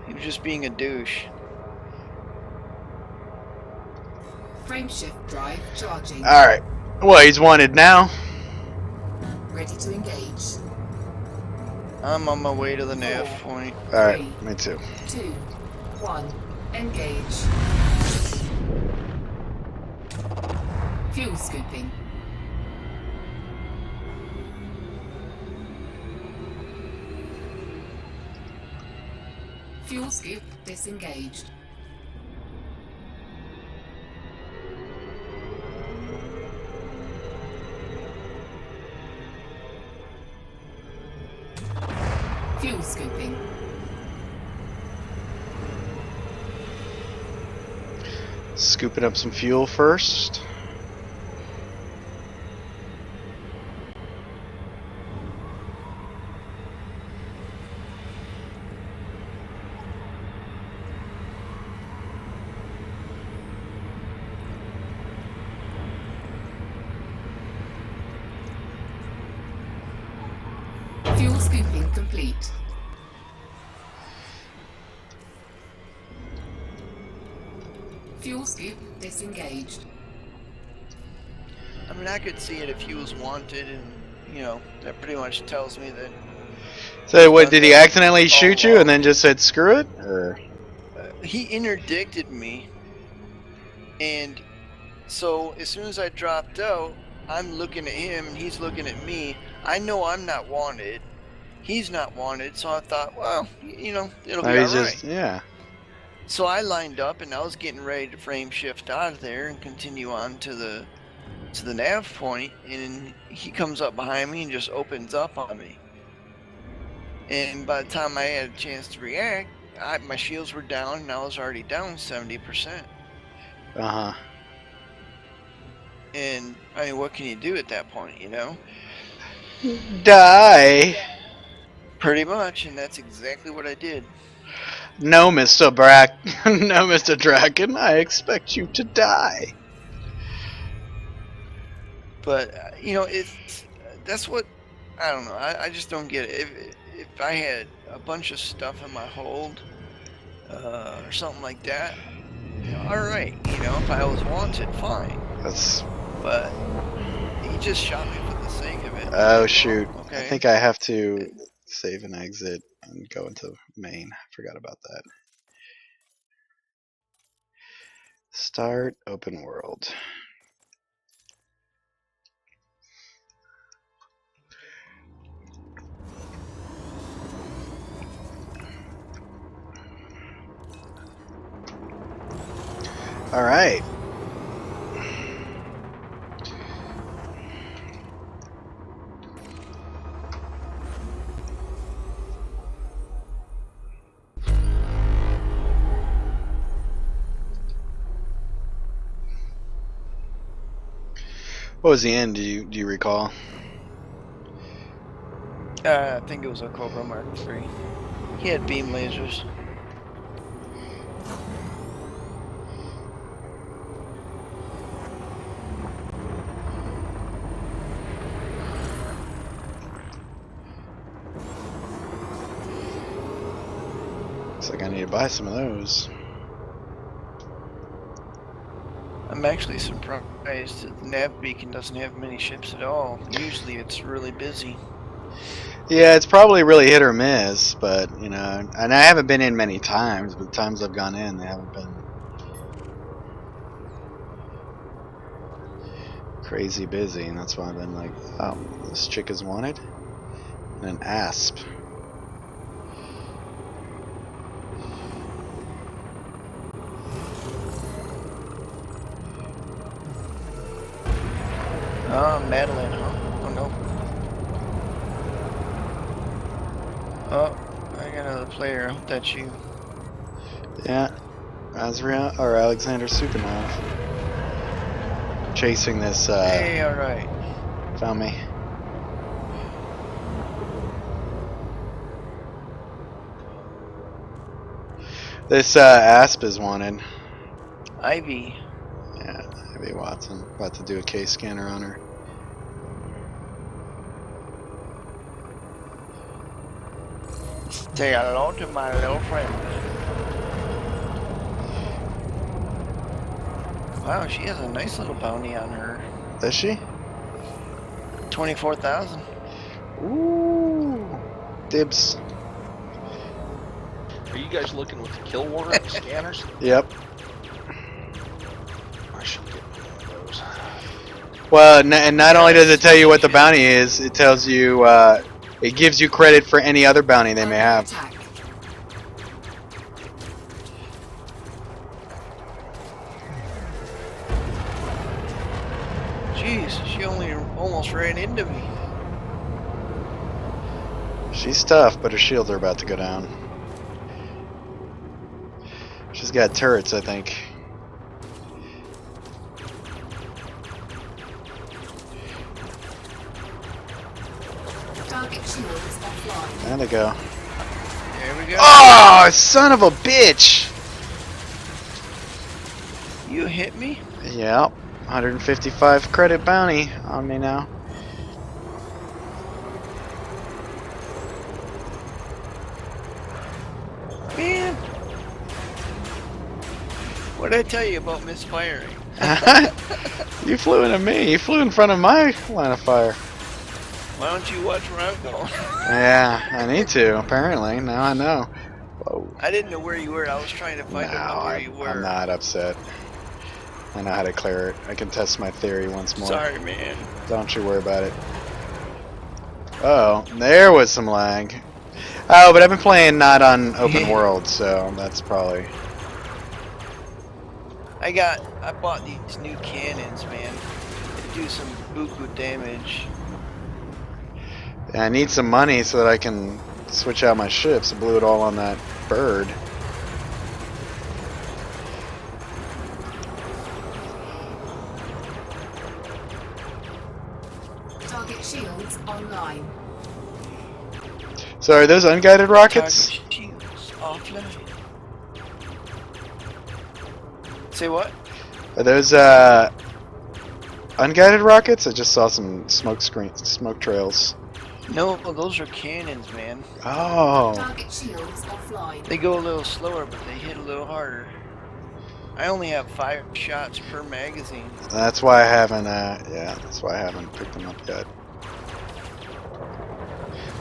He was just being a douche. Frame shift drive charging. Alright. Well, he's wanted now. Ready to engage. I'm on my way to the nav point. Alright, me too. 2, 1, engage. Fuel scooping. Fuel scoop disengaged. Fuel scooping. Scooping up some fuel first. Fuel scooping complete. Fuel scoop disengaged. I mean, I could see it if he was wanted, and you know, that pretty much tells me that. So, what, did he accidentally shoot you and then just said screw it? Or? He interdicted me, and so as soon as I dropped out, I'm looking at him, and he's looking at me. I know I'm not wanted. He's not wanted, so I thought, well, you know, it'll be alright. Yeah. So I lined up, and I was getting ready to frame shift out of there and continue on to the nav point, and he comes up behind me and just opens up on me. And by the time I had a chance to react, my shields were down, and I was already down 70%. Uh-huh. And I mean, what can you do at that point, you know? Die. Pretty much, and that's exactly what I did. No, Mr. Brack. No, Mr. Draken. I expect you to die. But you know, that's what I don't know. I just don't get it. If I had a bunch of stuff in my hold or something like that, you know, all right. You know, if I was wanted, fine. But he just shot me for the sake of it. Oh shoot! Okay. I think I have to save and exit and go into main. I forgot about that. Start open world. All right. What was the end? Do you recall? I think it was a Cobra Mark III. He had beam lasers. Looks like I need to buy some of those. I'm actually surprised that the nav beacon doesn't have many ships at all. Usually it's really busy. Yeah, it's probably really hit or miss, but you know, and I haven't been in many times, but the times I've gone in, they haven't been crazy busy, and that's why I've been like, oh, this chick is wanted, and an asp. Oh, Madeline, huh? Oh no. Oh, I got another player. I hope that's you. Yeah, Azria or Alexander Supanov. Chasing this. Hey, all right. Found me. This asp is wanted. Ivy. Yeah, Ivy Watson. About to do a case scanner on her. Say hello to my little friend. Wow, she has a nice little bounty on her. Does she? 24,000. Ooh. Dibs. Are you guys looking with the kill warrant scanners? Yep. I should get one of those. Well, and not only does it tell you what the bounty is, it tells you, it gives you credit for any other bounty they may Under have. attack. Jeez, she only almost ran into me. She's tough, but her shields are about to go down. She's got turrets, I think. Target shields offline. There they go. There we go. Oh, son of a bitch! You hit me? Yep. 155 credit bounty on me now. Man. What did I tell you about misfiring? You flew into me. You flew in front of my line of fire. Why don't you watch where I'm going? Yeah, I need to, apparently. Now I know. Whoa. I didn't know where you were. I was trying to find out where you were. I'm not upset. I know how to clear it. I can test my theory once more. Sorry, man. Don't you worry about it. Oh, there was some lag. Oh, but I've been playing not on open world, so that's probably... I bought these new cannons, man. They do some buku damage. Yeah, I need some money so that I can switch out my ships. I blew it all on that bird. Target shields online. So are those unguided rockets? Target shields offline. Say what? Are those unguided rockets? I just saw some smoke trails. No, those are cannons, man. Oh. Target shields offline. They go a little slower, but they hit a little harder. I only have 5 shots per magazine. That's why I haven't, that's why I haven't picked them up yet.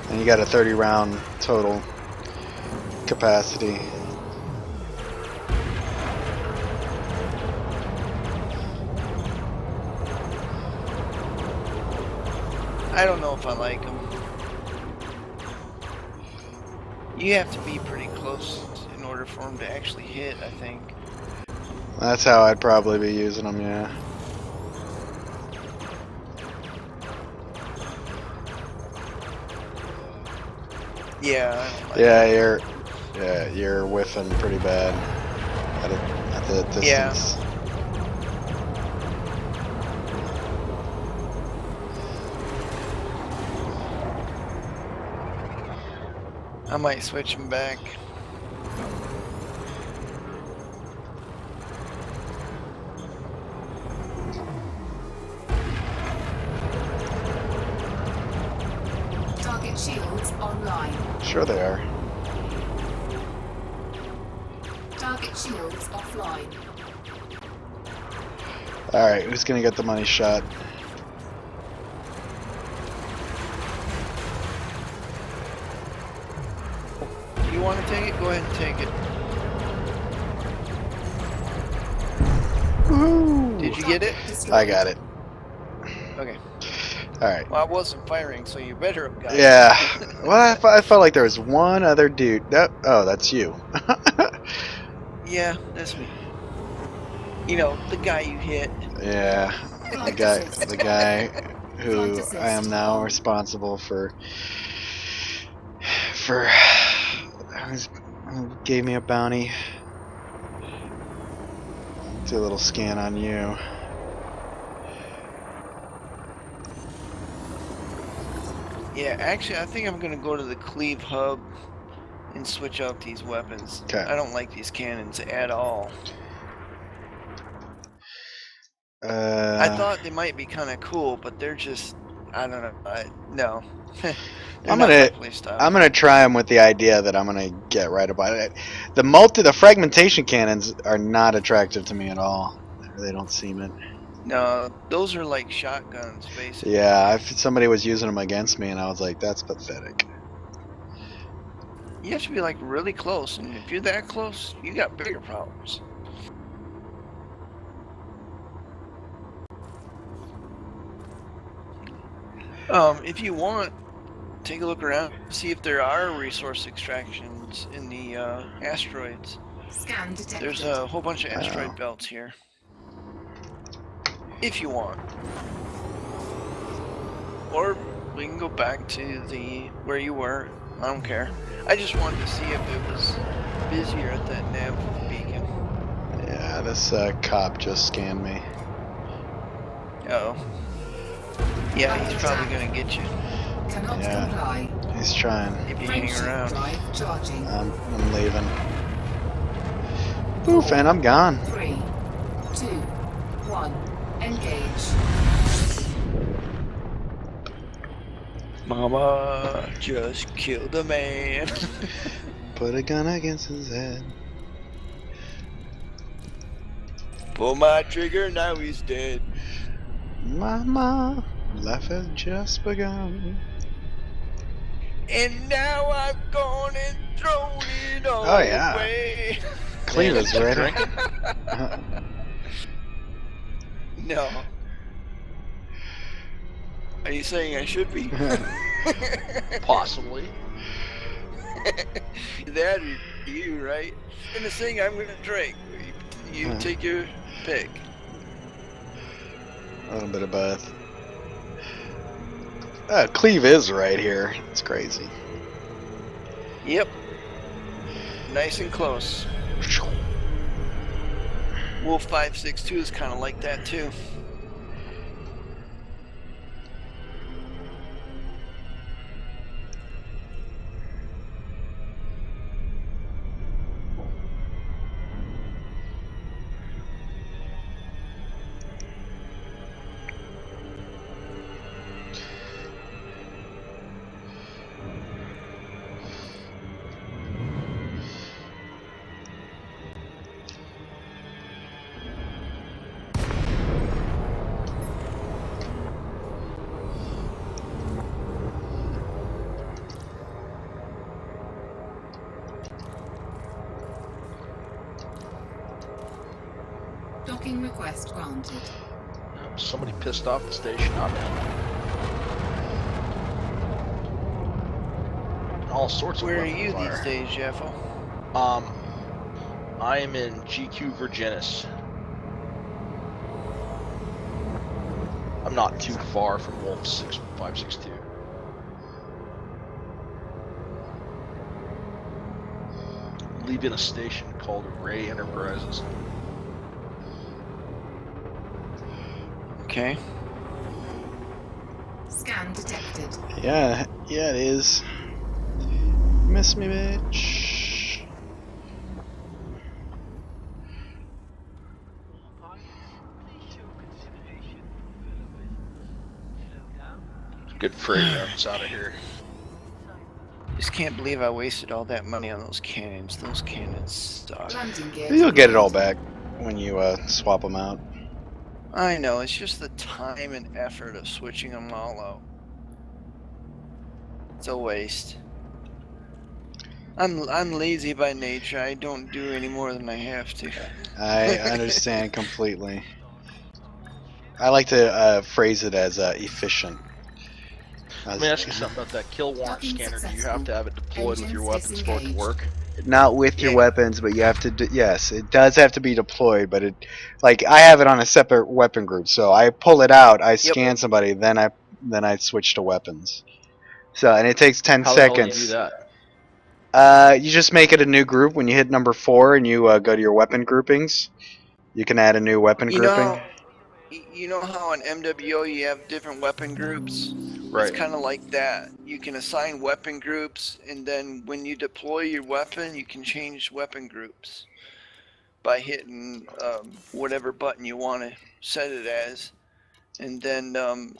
And you got a 30 round total capacity. I don't know if I like them. You have to be pretty close in order for them to actually hit, I think. That's how I'd probably be using them, yeah. Yeah, I don't like Yeah, you're whiffing pretty bad at the distance. Yeah. I might switch them back. Target shields online. Sure they are. Target shields offline. Alright, who's gonna get the money shot? Do you want to take it? Go ahead and take it. Woohoo! Did you get it? I got it. Okay. Alright. Well, I wasn't firing, so you better have got it. Yeah. Well, I felt like there was one other dude. Oh, that's you. Yeah, that's me. You know, the guy you hit. Yeah. The guy who I am now responsible for who gave me a bounty. Do a little scan on you. Yeah, actually, I think I'm gonna go to the Cleve hub and switch out these weapons. Okay. I don't like these cannons at all. I thought they might be kind of cool, but they're just, I don't know. No. I'm gonna try them with the idea that I'm gonna get right about it. The fragmentation cannons are not attractive to me at all. They don't seem it. No, those are like shotguns, basically. Yeah, if somebody was using them against me, and I was like, that's pathetic. You have to be like really close, and if you're that close, you got bigger problems. If you want, take a look around, see if there are resource extractions in the asteroids. Scan detected. There's a whole bunch of Oh. asteroid belts here. If you want. Or we can go back to the where you were. I don't care. I just wanted to see if it was busier at that nav beacon. Yeah, this cop just scanned me. Uh oh. Yeah, he's probably gonna get you Cannot Yeah. comply. He's trying. if you hang Frameshift around. drive charging. I'm leaving. Poof, and I'm gone. 3, 2, 1. Engage. Mama just killed a man. Put a gun against his head. Pull my trigger, now he's dead. Mama, life has just begun. And now I've gone and thrown it all Oh, yeah. away. Clean Man, is you right. drinking? No. Are you saying I should be? Possibly. That is you, right? I'm gonna sing, I'm gonna drink. You take your pick. A little bit of both. Cleve is right here. It's crazy. Yep. Nice and close. Wolf 562 is kind of like that too. Docking request granted. Somebody pissed off the station. Not me. All sorts of Where are weapon you fire. these days, Jeffo? I am in GQ Virginis. I'm not too far from Wolf 6562. Leaving a station called Ray Enterprises. Okay. Scan detected. Yeah, it is. Miss me, bitch. Good freight runs out of here. Just can't believe I wasted all that money on those cannons. Those cannons suck. Landing gear. You'll get it all back when you swap them out. I know, it's just the time and effort of switching them all out. It's a waste. I'm lazy by nature. I don't do any more than I have to. I understand completely. I like to phrase it as efficient. Let me ask you something about that kill warrant Docking scanner. Do you successful. have to have it deployed with your weapons for it to Engines work? Not with your Yeah. weapons, but you have to. Yes, it does have to be deployed, but like I have it on a separate weapon group. So I pull it out, I scan somebody, then I switch to weapons. So and it takes 10 How the hell do you seconds. do that? You just make it a new group when you hit number 4 and you go to your weapon groupings. You can add a new weapon You grouping. know, you know how in MWO you have different weapon groups? Right. It's kind of like that. You can assign weapon groups, and then when you deploy your weapon, you can change weapon groups by hitting whatever button you want to set it as. And then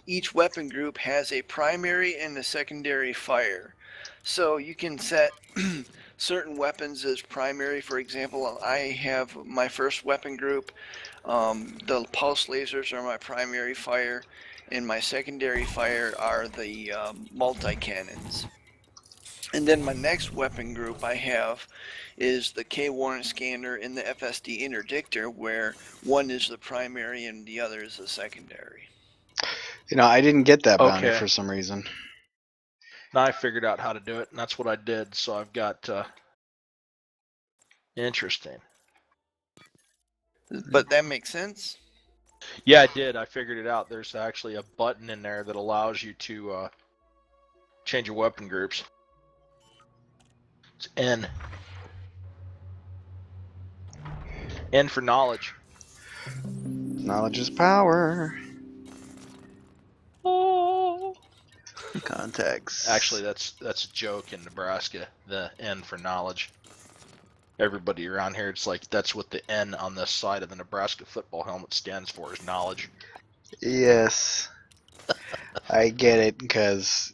each weapon group has a primary and a secondary fire. So you can set certain weapons as primary. For example, I have my first weapon group. The pulse lasers are my primary fire, and my secondary fire are the multi-cannons. And then my next weapon group I have is the K-warrant scanner and the FSD interdictor, where one is the primary and the other is the secondary. I didn't get that bounty Okay. for some reason. Now I figured out how to do it, and that's what I did. So I've got interesting. But that makes sense. Yeah, I did. I figured it out. There's actually a button in there that allows you to change your weapon groups. It's N. N for knowledge. Knowledge is power. Oh. Contacts. Actually, that's a joke in Nebraska. The N for knowledge. Everybody around here, it's like that's what the N on this side of the Nebraska football helmet stands for, is knowledge. Yes. I get it, because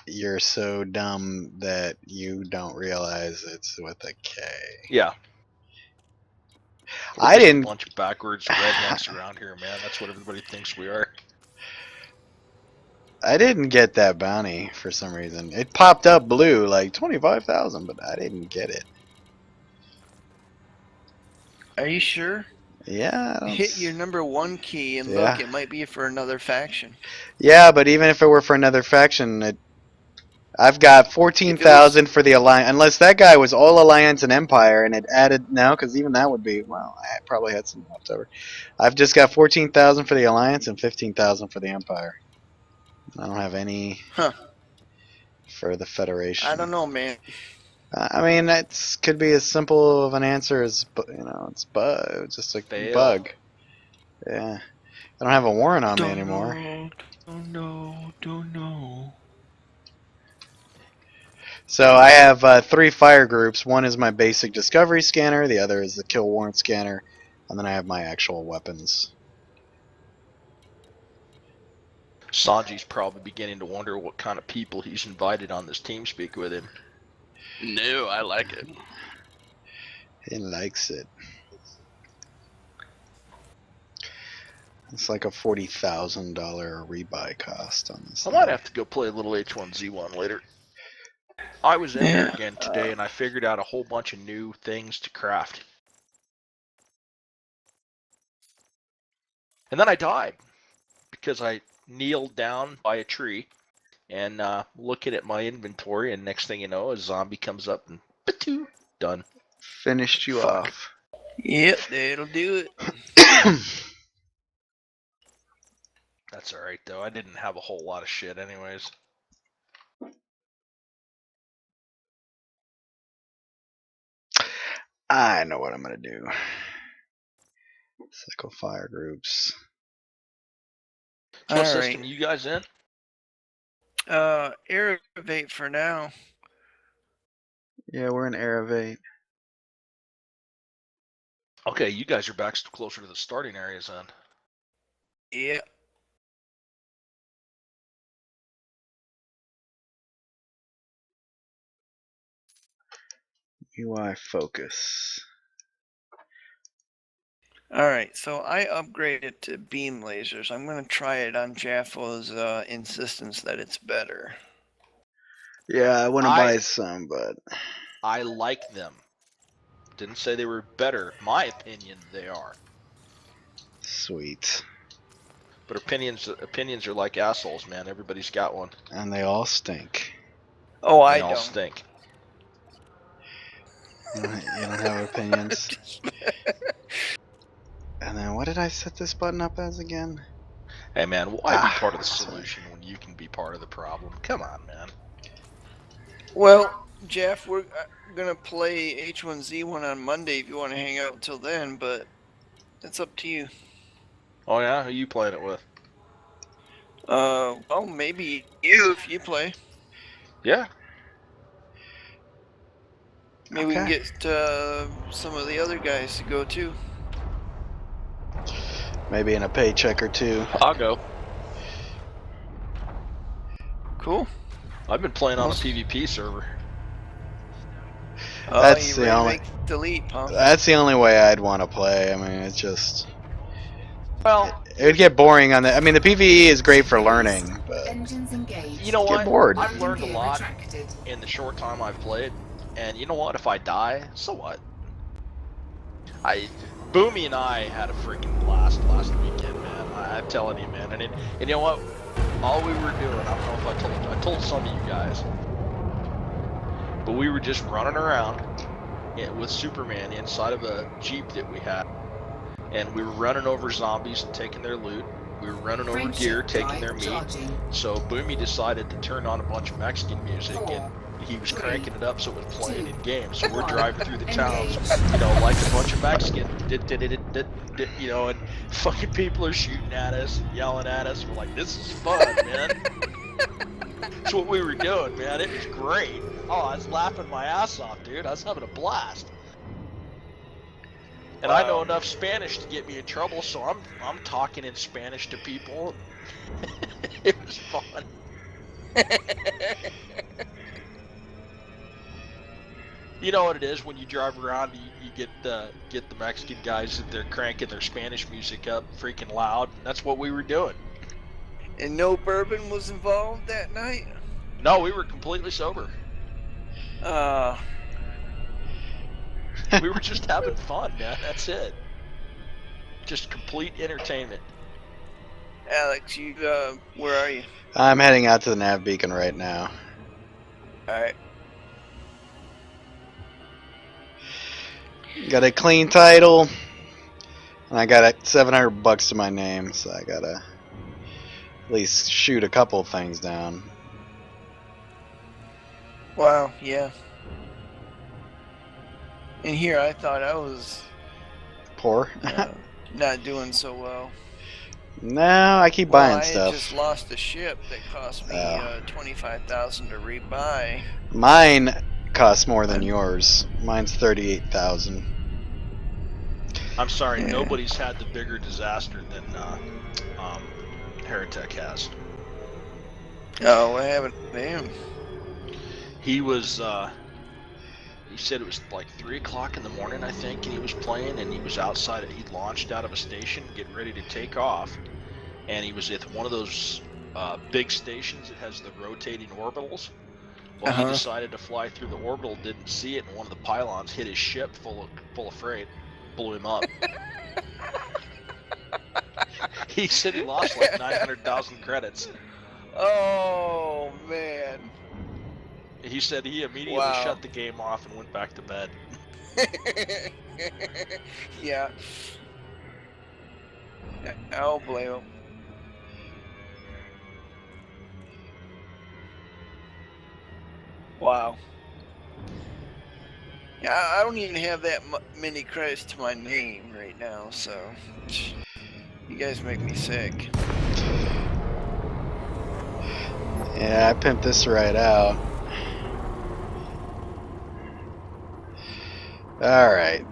you're so dumb that you don't realize it's with a K. Yeah. We're I just didn't. a bunch of backwards rednecks around here, man. That's what everybody thinks we are. I didn't get that bounty for some reason. It popped up blue, like 25,000, but I didn't get it. Are you sure? Yeah. Hit your number 1 key and Yeah. look, it might be for another faction. Yeah, but even if it were for another faction, I've got 14,000 for the Alliance. Unless that guy was all Alliance and Empire, and it added now, because even that would be, well, I probably had some left over. I've just got 14,000 for the Alliance and 15,000 for the Empire. I don't have any for the Federation. I don't know, man. I mean, that could be as simple of an answer as, it's just a Fail. bug. Yeah. I don't have a warrant on me anymore. Don't know. So I have 3 fire groups. One is my basic discovery scanner, the other is the kill warrant scanner, and then I have my actual weapons. Sanji's probably beginning to wonder what kind of people he's invited on this TeamSpeak with him. No, I like it. He likes it. It's like a $40,000 rebuy cost on this I thing. might have to go play a little H1Z1 later. I was in there again today, and I figured out a whole bunch of new things to craft. And then I died because I kneeled down by a tree and looking at my inventory, and next thing you know, a zombie comes up and done. Finished you Fuck. off. Yep, that'll do it. That's alright, though. I didn't have a whole lot of shit anyways. I know what I'm going to do. Cycle fire groups. So what All system right. you guys in? Aerovate for now. Yeah, we're in Aerovate. Okay, you guys are back closer to the starting areas then. Yeah. UI focus. Alright, so I upgraded to beam lasers. I'm going to try it on Jaffo's insistence that it's better. Yeah, I want to buy some, but I like them. Didn't say they were better. My opinion, they are. Sweet. But opinions are like assholes, man. Everybody's got one. And they all stink. Oh, They I all don't. stink. You don't have opinions. And then what did I set this button up as again? Hey, man, why be part of the that's right. solution when you can be part of the problem? Come on, man. Well, Jeff, we're going to play H1Z1 on Monday if you want to hang out until then, but it's up to you. Oh, yeah? Who you playing it with? Well, maybe you if you play. Yeah. Maybe we can get some of the other guys to go too. Maybe in a paycheck or two. I'll go. Cool. I've been playing on a PvP server. Oh, That's you the ready to only. make delete, huh? That's the only way I'd want to play. I mean, it's just. Well, It would get boring on the. I mean, the PVE is great for learning, but Engines engaged. you know get what? bored. I've Landing learned a gear lot retracted. in the short time I've played, and you know what? If I die, so what? Boomy and I had a freaking blast last weekend, man. I'm telling you, man. And you know what? All we were doing, I don't know if I told some of you guys, but we were just running around with Superman inside of a Jeep that we had, and we were running over zombies and taking their loot. We were running over deer, Frameshift taking drive their meat. charging. So Boomy decided to turn on a bunch of Mexican music, 4, and he was 3, cranking it up so it was playing 2, in game. So we're 1. driving through the towns, Engage. you know, like a bunch of Mexicans, you know, and fucking people are shooting at us and yelling at us. We're like, this is fun, man. That's what we were doing, man. It was great. Oh, I was laughing my ass off, dude. I was having a blast. And I know Wow. enough Spanish to get me in trouble, so I'm talking in Spanish to people. It was fun. You know what it is when you drive around, you get the Mexican guys that they're cranking their Spanish music up freaking loud. And that's what we were doing. And no bourbon was involved that night? No, we were completely sober. We were just having fun, man. That's it. Just complete entertainment. Alex, you, where are you? I'm heading out to the nav beacon right now. Alright. Got a clean title, and I got $700 to my name, so I gotta at least shoot a couple things down. Wow, yeah. And here I thought I was Poor. not doing so well. No, I keep Well, buying I stuff. had just lost a ship that cost me Oh. $25,000 to rebuy. Mine costs more than yours. Mine's 38,000. I'm sorry, Yeah. nobody's had the bigger disaster than Heretic has. Oh, what happened to him? He was, he said it was like 3 o'clock in the morning, I think, and he was playing, and he was outside, he launched out of a station, getting ready to take off, and he was at one of those big stations that has the rotating orbitals. Well, he decided to fly through the orbital, didn't see it, and one of the pylons hit his ship full of freight, blew him up. He said he lost like 900,000 credits. Oh, man. He said he immediately Wow. shut the game off and went back to bed. Yeah. I don't blame him. Wow. Yeah, I don't even have that many credits to my name right now, so you guys make me sick. Yeah, I pimped this right out. Alright.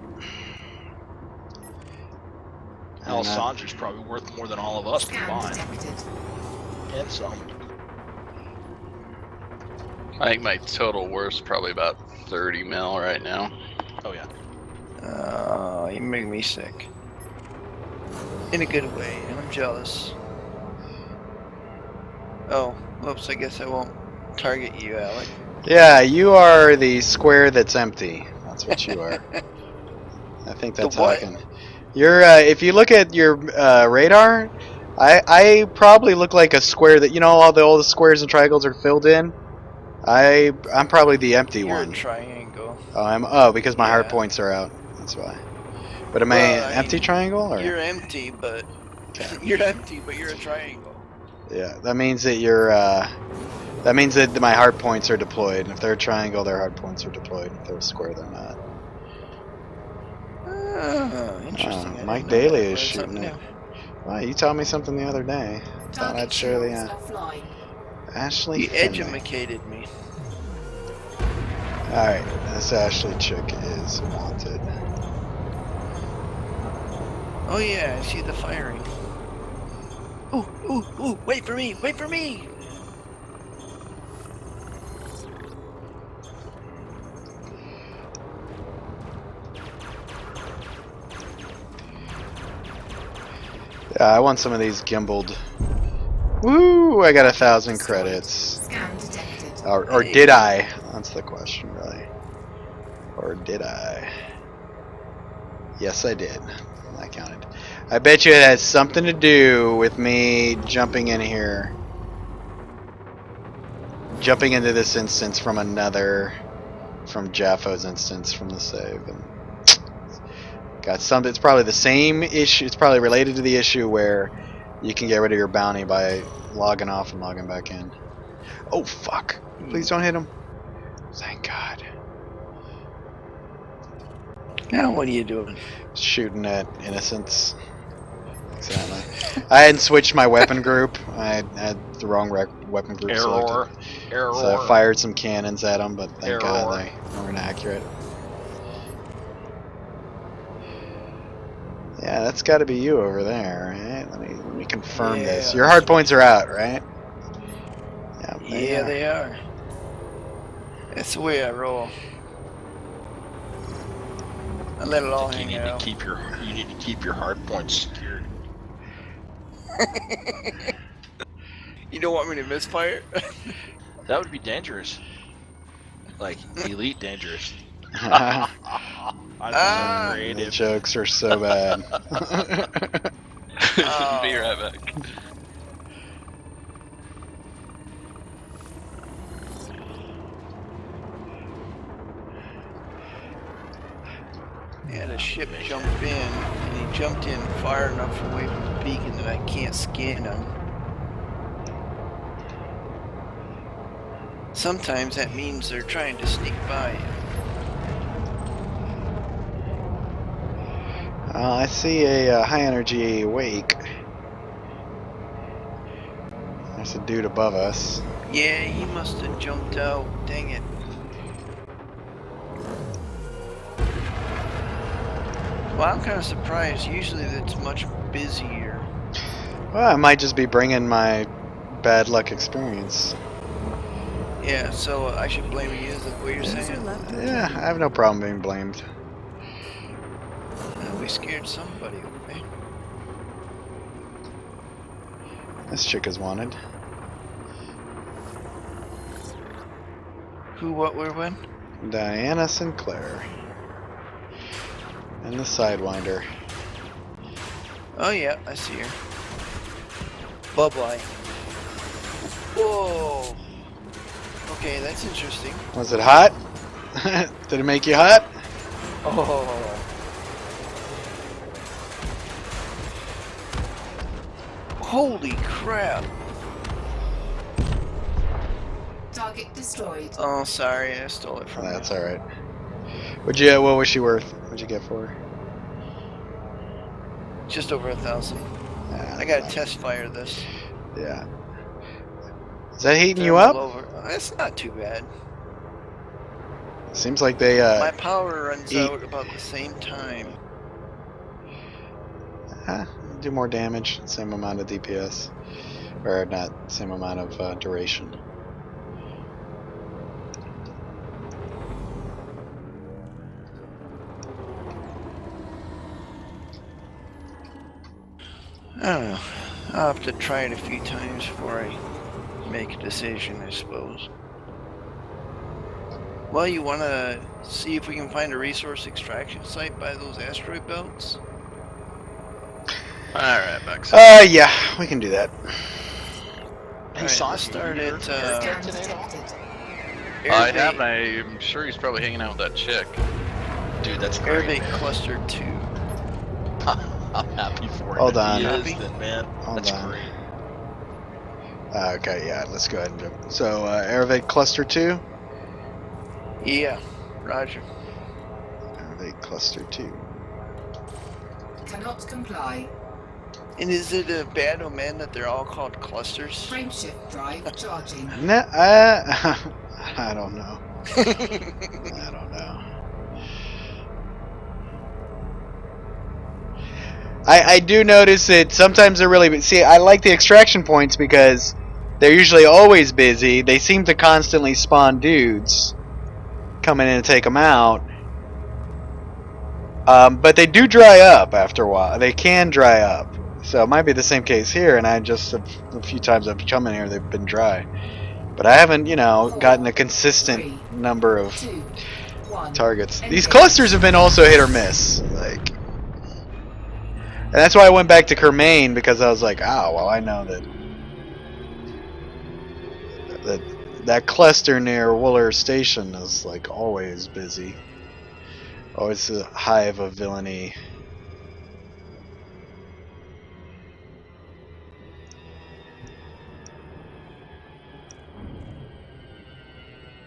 Alessandra's probably worth more than all of us Scan combined. detected. And some. I think my total worth's probably about 30 mil right now. Oh yeah. Oh, you make me sick. In a good way, and I'm jealous. Oh, whoops, I guess I won't target you, Alec. Yeah, you are the square that's empty. That's what you are. I think that's The how I what? can. You're, if you look at your radar, I probably look like a square that, you know, all the squares and triangles are filled in. I'm probably the empty You're one. a triangle. Oh, because my hard Yeah. points are out. That's why. But am I Well, an empty triangle? Or? You're empty, but Okay. you're empty, but you're a triangle. Yeah, that means that you're. That means that my hard points are deployed. If they're a triangle, their hard points are deployed. If they're a square, they're not. Oh, interesting. I Mike didn't know Daly that. is Learned shooting something it. new. Well, you taught me something the other day. Thought Target I'd share the shields offline. Ashley You Finley. edumacated me. Alright, this Ashley chick is wanted. Oh yeah, I see the firing. Ooh, ooh, ooh, wait for me, wait for me! Yeah, I want some of these gimbaled. Woo! I got 1,000 Destroyed. credits. Scan detected. Or did I? That's the question, really. Or did I? Yes, I did. That counted. I bet you it has something to do with me jumping in here. Jumping into this instance from another. From Jaffo's instance from the save. And got some. It's probably the same issue. It's probably related to the issue where you can get rid of your bounty by logging off and logging back in. Oh, fuck. Please don't hit him. Thank God. Now what are you doing? Shooting at innocents. Accidentally. I hadn't switched my weapon group. I had the wrong weapon group Error. selected. Error. So I fired some cannons at them, but thank God Error. they weren't accurate. Yeah, that's got to be you over there, right? Let me confirm this. Yeah. Your hard points are out, right? Yeah, Yeah, they are. That's the way I roll. I let it all You hang need out. to keep your hard points secured. You don't want me to misfire? That would be dangerous. Like elite dangerous. The I'm creative. jokes are so bad. Be right back. Yeah, the ship jumped in, and he jumped in far enough away from the beacon that I can't scan him. Sometimes that means they're trying to sneak by. I see a high energy wake. There's a dude above us. Yeah, he must have jumped out. Dang it. Well, I'm kind of surprised. Usually that's much busier. Well, I might just be bringing my bad luck experience. Yeah, so I should blame you, is that what you're saying? Yeah, I have no problem being blamed. We scared somebody away. This chick is wanted. Who, what, where, when? Diana Sinclair. And the Sidewinder. Oh yeah, I see her. Bye-bye. Whoa! Okay, that's interesting. Was it hot? Did it make you hot? Oh. Holy crap! Target destroyed. Oh, sorry, I stole it from That's you. alright. What was she worth? What'd you get for her? Just over 1,000. Yeah, I gotta test fire this. Yeah. Is that heating you Thermal up? over. That's not too bad. Seems like they My power runs eat- out about the same time. do more damage, same amount of DPS. Or not, same amount of duration. I don't know. I'll have to try it a few times before I make a decision, I suppose. Well, you want to see if we can find a resource extraction site by those asteroid belts? Alright, back. Yeah, we can do that. Hey, Alright, Sauce, let's start you at Scan detected. I Airbase- have, and I'm sure he's probably hanging out with that chick. Dude, that's great. Airbase Cluster 2. I'm happy for him. Hold If on. he Happy? is, then man, Hold that's on. great. Okay, yeah, let's go ahead and jump. So, Airvade Cluster 2? Yeah, roger. Airvade Cluster 2. Cannot comply. And is it a bad omen that they're all called clusters? Frameshift drive charging. Nah, I don't know. I don't know. I do notice that sometimes they're really... See, I like the extraction points because they're usually always busy. They seem to constantly spawn dudes coming in to take them out. But they do dry up after a while. They can dry up. So it might be the same case here, and I just a few times I've come in here, they've been dry. But I haven't, you know, gotten a consistent number of 2, 1. targets. These Engage. clusters have been also hit or miss, like, and that's why I went back to Kermain, because I was like, oh, well, I know that cluster near Wooler Station is like always busy, always a hive of villainy.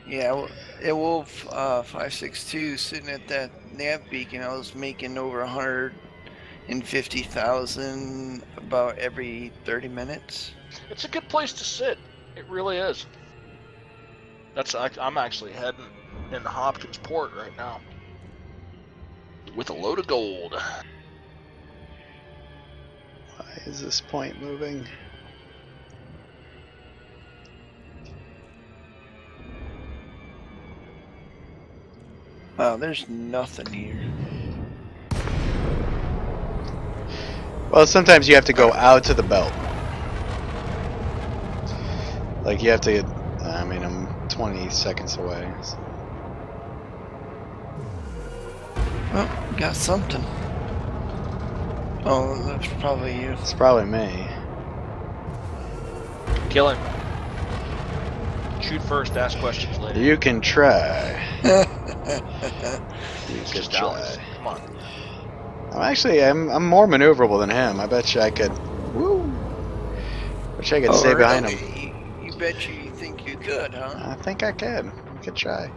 Yeah, Wolf 562 sitting at that nav beacon. I was making over 150,000 about every 30 minutes. It's a good place to sit. It really is. I'm actually heading into Hopkins Port right now with a load of gold. Why is this point moving? Wow, there's nothing here. Well, sometimes you have to go out to the belt. Like you have to. I mean, I'm 20 seconds away. So. Oh, got something. Oh, that's probably you. It's probably me. Kill him. Shoot first, ask questions later. You can try. You It's can just Alex. try. Come on. I'm more maneuverable than him. I bet you I could. Woo. Bet you I could stay behind him. You bet you think you could, huh? I think I could. We could try.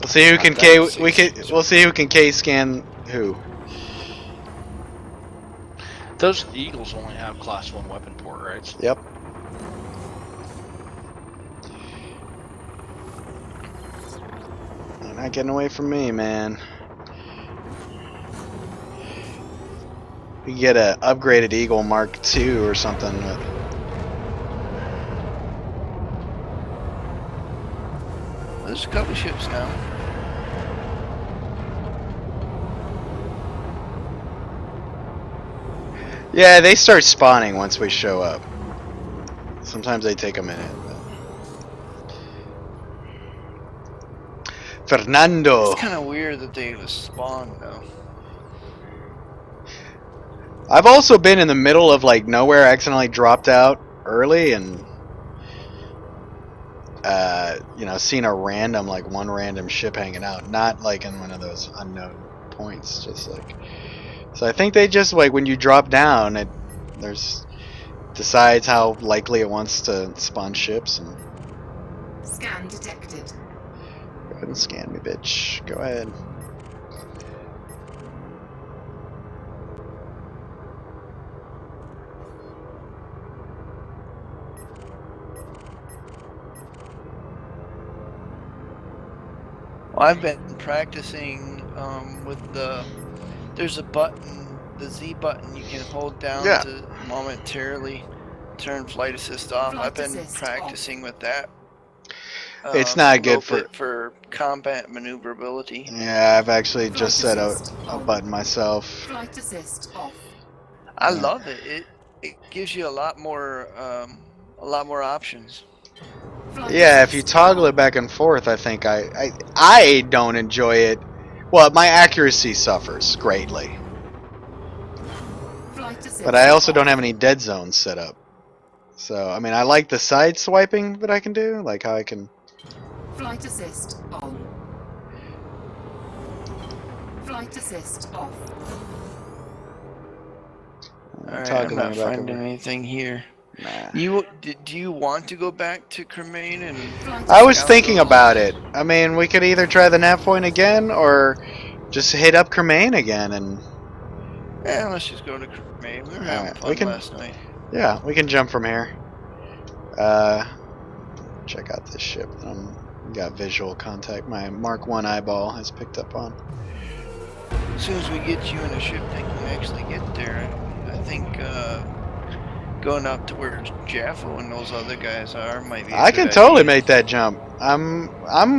We'll see who can K. We'll see who can K scan who. Those Eagles only have Class 1 weapon port, right? Yep. You're not getting away from me, man. We could get a upgraded Eagle Mark II or something. There's a couple ships now. Yeah, they start spawning once we show up. Sometimes they take a minute. Fernando. It's kind of weird that they was spawned though. I've also been in the middle of like nowhere, accidentally dropped out early, and you know, seen a random, like one random ship hanging out, not like in one of those unknown points, just like. So I think they just like when you drop down, it decides how likely it wants to spawn ships, and Scan detected. go ahead and scan me, bitch. Go ahead. Well, I've been practicing with there's a button, the Z button you can hold down Yeah. to momentarily turn flight assist off. Flight I've been assist practicing with that. It's not a little good bit for combat maneuverability. Yeah, I've actually just set assist a on. button myself. Flight assist off. I Yeah. love it. It gives you a lot more options. Flight Yeah, if you assist toggle on. it back and forth, I think I don't enjoy it. Well, my accuracy suffers greatly, Flight assist but I also off. don't have any dead zones set up. So, I mean, I like the side swiping that I can do, like how I can. Flight assist on. Flight assist off. All right, I'm toggling not it back finding over. anything here. Nah. Do you want to go back to Kermain and? Flight I was assist thinking on. about it. I mean, we could either try the nav point again or just hit up Kermain again, and Yeah, let's just go to Kermain. We were having Alright, fun we can- last night. yeah, we can jump from here. Check out this ship. Got visual contact. My Mark 1 eyeball has picked up on. As soon as we get you in a ship that can actually get there, I think going up to where Jaffo and those other guys are might be. I can totally make that jump. I'm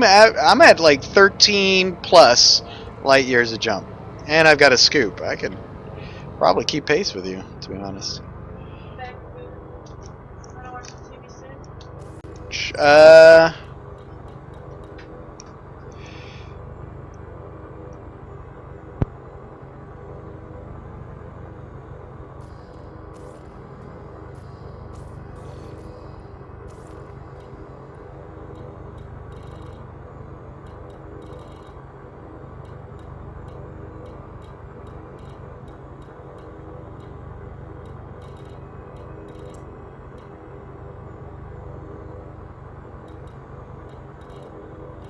at like 13 plus light years of jump, and I've got a scoop. I could probably keep pace with you, to be honest. Uh,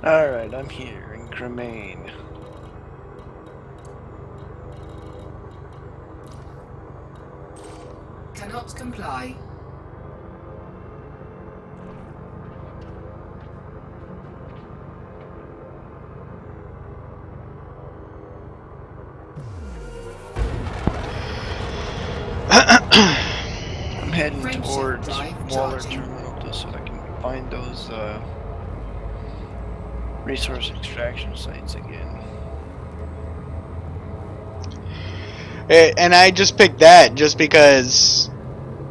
Alright, I'm here in Cremain. Cannot comply. I'm heading Frameshift towards drive Waller charging. Terminal just so I can find those resource extraction sites again. and I just picked that just because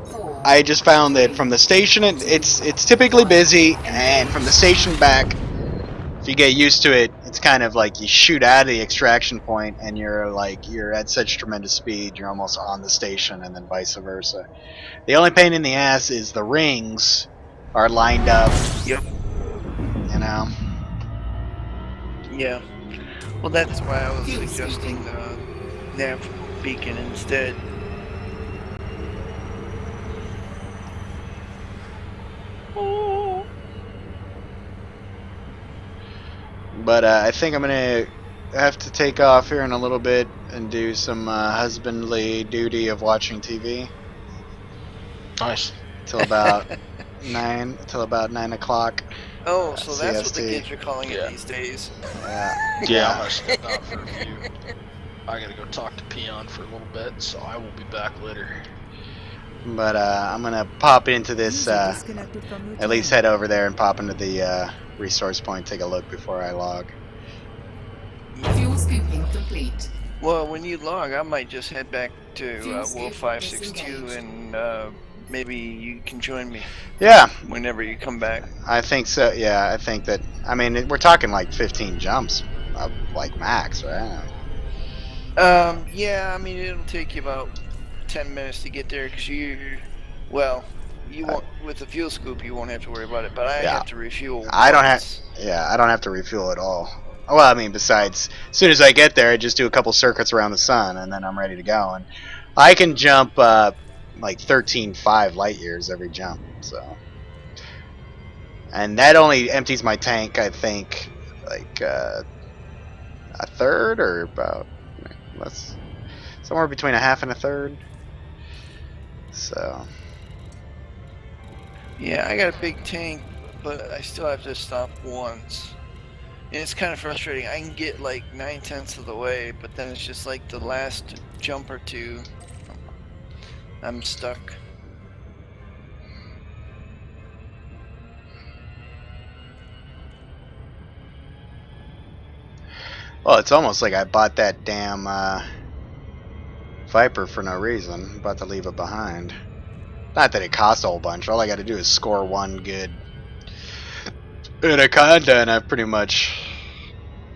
4, I just found that 3, from the station, 2, it's typically 1. busy, and from the station back, if you get used to it, it's kind of like you shoot out of the extraction point, and you're at such tremendous speed, you're almost on the station, and then vice versa. The only pain in the ass is the rings are lined up. Yep. You know. Yeah. Well, that's why I was Fuel suggesting scooping. the nav beacon instead. But I think I'm gonna have to take off here in a little bit and do some husbandly duty of watching TV Nice. till about 9 o'clock. Oh, so that's what the CST. kids are calling it Yeah. these days. Yeah. Yeah, I'm gonna step out for a few. I gotta go talk to Peon for a little bit, so I will be back later. But I'm gonna pop into this. User disconnected from your At least channel. head over there and pop into the resource point, take a look before I log. Fuel scooping complete. Well, when you log, I might just head back to Fuel scoop Wolf 562 disengaged. and maybe you can join me Yeah, whenever you come back. I think so. Yeah, I think that. I mean, we're talking like 15 jumps, like max, right? Yeah, I mean, it'll take you about 10 minutes to get there because you won't, with the fuel scoop, you won't have to worry about it, but I Yeah. have to refuel. I don't have. once. Yeah, I don't have to refuel at all. Well, I mean, besides, as soon as I get there, I just do a couple circuits around the sun, and then I'm ready to go. And I can jump like 13.5 light years every jump. So, and that only empties my tank, I think, like a third or about less, somewhere between a half and a third. So, Yeah, I got a big tank, but I still have to stop once. And it's kind of frustrating. I can get like 9/10 of the way, but then it's just like the last jump or two, I'm stuck. well, it's almost like I bought that damn Viper for no reason. I'm about to leave it behind. Not that it costs a whole bunch. All I got to do is score one good Anaconda, and I've pretty much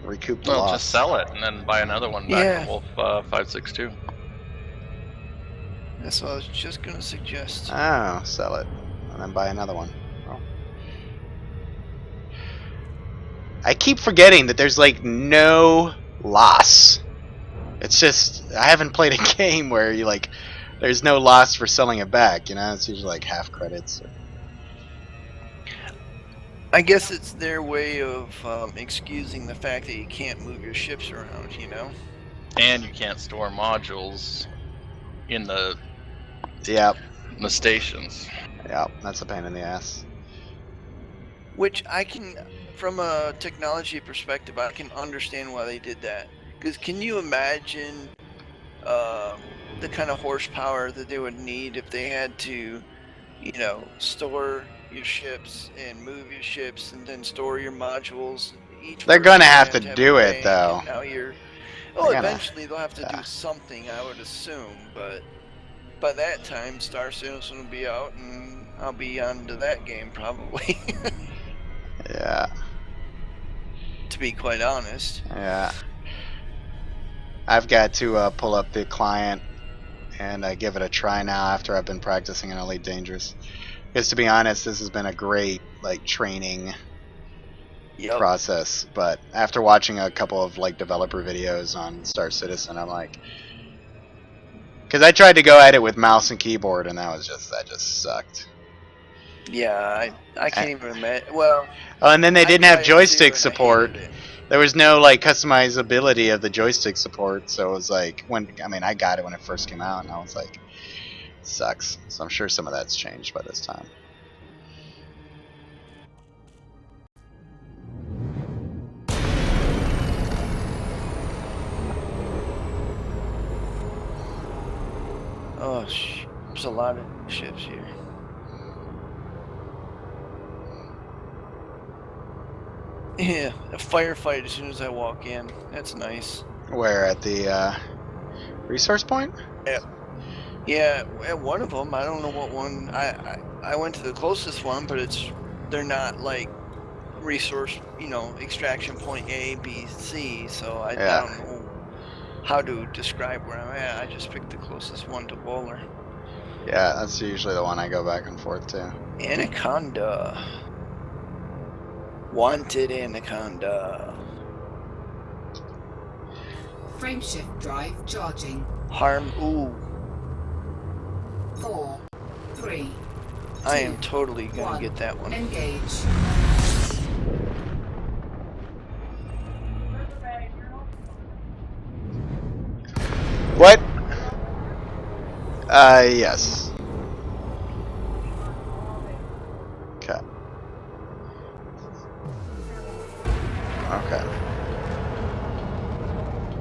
recouped the Well, loss. just sell it and then buy another one back Yeah. from Wolf 562. That's what I was just gonna suggest. Oh, sell it and then buy another one. Well, I keep forgetting that there's like no loss. It's just I haven't played a game where you like there's no loss for selling it back. You know, it's usually like half credits. I guess it's their way of excusing the fact that you can't move your ships around, you know? And you can't store modules in the Yep, stations. yep, that's a pain in the ass. Which I can, from a technology perspective, I can understand why they did that. Because can you imagine the kind of horsepower that they would need if they had to, you know, store your ships and move your ships and then store your modules? They're gonna have to do it, though. Now you're Well, gotta, eventually they'll have to do something, I would assume, but by that time, Star Citizen will be out, and I'll be on to that game probably. yeah, To be quite honest. yeah. I've got to pull up the client and give it a try now after I've been practicing in Elite Dangerous. Because to be honest, this has been a great like training Yep. process. But after watching a couple of like developer videos on Star Citizen, I'm like, because I tried to go at it with mouse and keyboard, and that just sucked. Yeah, I Uh, can't even imagine. Well, Oh, and then they I didn't have tried it too, joystick and I hated support. it. There was no like customizability of the joystick support, so it was like I got it when it first came out, and I was like, sucks. So I'm sure some of that's changed by this time. Oh, there's a lot of ships here. Yeah, a firefight as soon as I walk in. That's nice. Where at the resource point? Yeah, at one of them, I don't know what one. I went to the closest one, but they're not like resource, extraction point A, B, C. So I Yeah. don't know how to describe where I'm at. I just picked the closest one to Bowler. Yeah, that's usually the one I go back and forth to. Anaconda. Wanted Anaconda. Frameshift drive charging. Harm. Ooh, 4, 3, I 2, am totally gonna 1. get that one. Engage. What? Yes. Okay. Okay.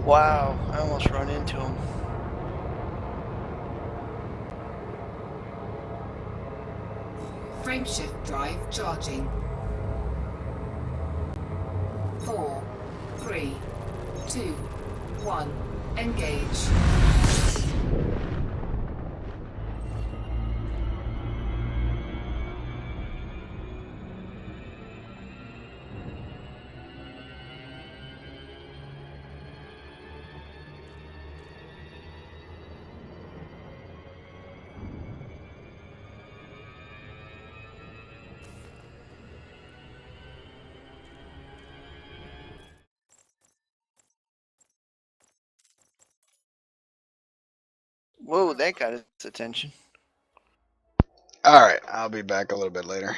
Wow, I almost run into him. Frameshift drive charging. 4, 3, 2, 1. Engage. Whoa, that got his attention. All right, I'll be back a little bit later.